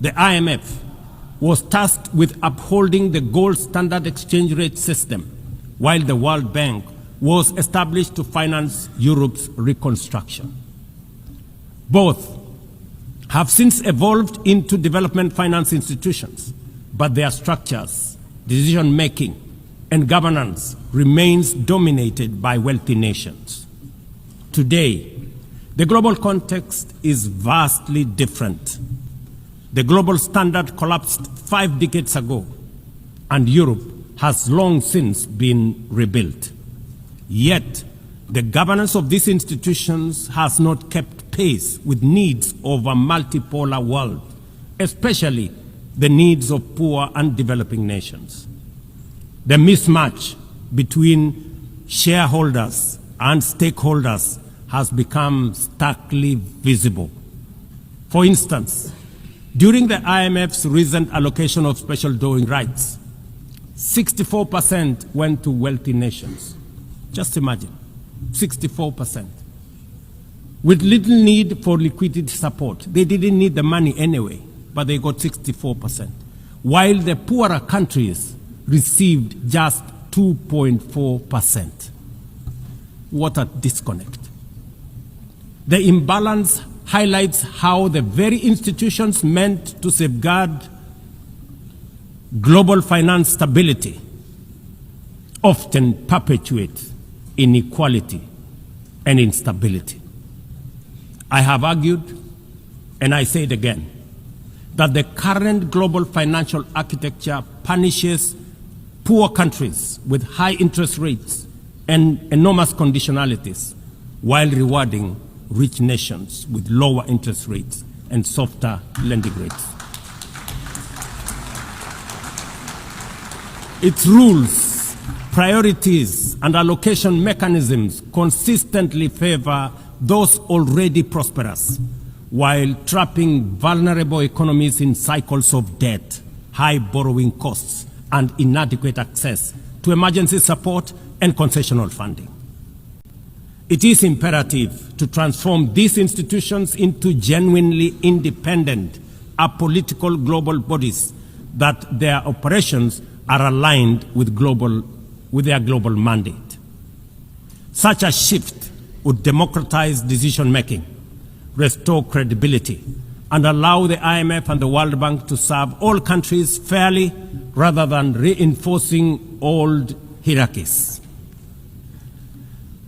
the IMF was tasked with upholding the gold standard exchange rate system, while the World Bank was established to finance Europe's reconstruction. Both have since evolved into development finance institutions, but their structures, decision-making, and governance remains dominated by wealthy nations. Today, the global context is vastly different. The global standard collapsed 5 decades ago, and Europe has long since been rebuilt. Yet, the governance of these institutions has not kept pace with needs of a multipolar world, especially the needs of poor and developing nations. The mismatch between shareholders and stakeholders has become starkly visible. For instance, during the IMF's recent allocation of special drawing rights, 64% went to wealthy nations. Just imagine, 64%. With little need for liquidity support. They didn't need the money anyway, but they got 64%. While the poorer countries received just 2.4%. What a disconnect. The imbalance highlights how the very institutions meant to safeguard global finance stability often perpetuate inequality and instability. I have argued, and I say it again, that the current global financial architecture punishes poor countries with high interest rates and enormous conditionalities, while rewarding rich nations with lower interest rates and softer lending rates. Its rules, priorities, and allocation mechanisms consistently favor those already prosperous, while trapping vulnerable economies in cycles of debt, high borrowing costs, and inadequate access to emergency support and concessional funding. It is imperative to transform these institutions into genuinely independent, apolitical global bodies that their operations are aligned with their global mandate. Such a shift would democratize decision-making, restore credibility, and allow the IMF and the World Bank to serve all countries fairly rather than reinforcing old hierarchies.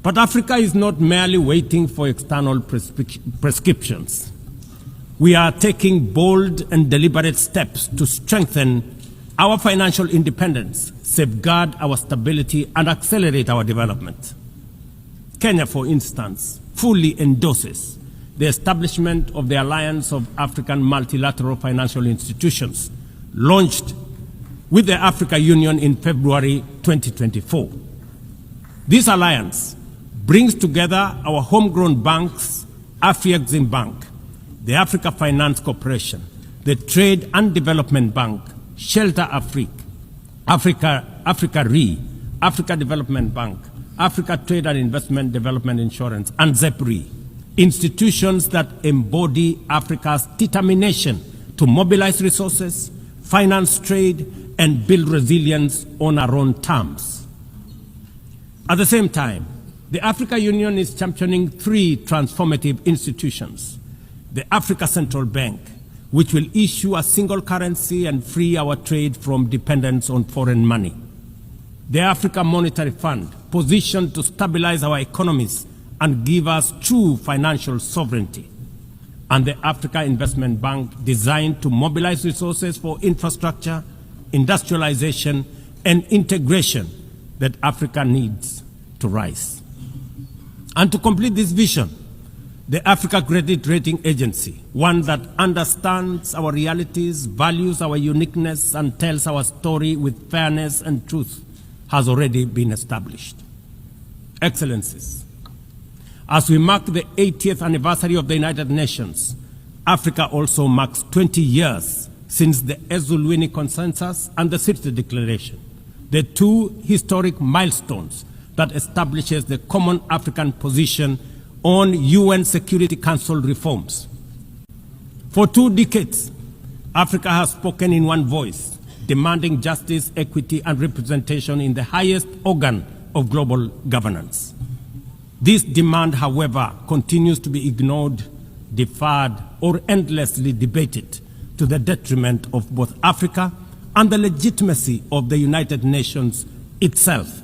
But Africa is not merely waiting for external prescriptions. We are taking bold and deliberate steps to strengthen our financial independence, safeguard our stability, and accelerate our development. Kenya, for instance, fully endorses the establishment of the Alliance of African Multilateral Financial Institutions, launched with the Africa Union in February 2024. This alliance brings together our homegrown banks, Afrexim Bank, the Africa Finance Corporation, the Trade and Development Bank, Shelter Afrique, Africa Re, Africa Development Bank, Africa Trade and Investment Development Insurance, and ZEPRI, institutions that embody Africa's determination to mobilize resources, finance trade, and build resilience on our own terms. At the same time, the Africa Union is championing 3 transformative institutions: the Africa Central Bank, which will issue a single currency and free our trade from dependence on foreign money; the Africa Monetary Fund, positioned to stabilize our economies and give us true financial sovereignty; and the Africa Investment Bank, designed to mobilize resources for infrastructure, industrialization, and integration that Africa needs to rise. And to complete this vision, the Africa Credit Rating Agency, one that understands our realities, values our uniqueness, and tells our story with fairness and truth, has already been established. Excellencies, as we mark the 80th anniversary of the United Nations, Africa also marks 20 years since the Ezulwini Consensus and the City Declaration, the 2 historic milestones that establishes the common African position on UN Security Council reforms. For 2 decades, Africa has spoken in one voice, demanding justice, equity, and representation in the highest organ of global governance. This demand, however, continues to be ignored, deferred, or endlessly debated to the detriment of both Africa and the legitimacy of the United Nations itself.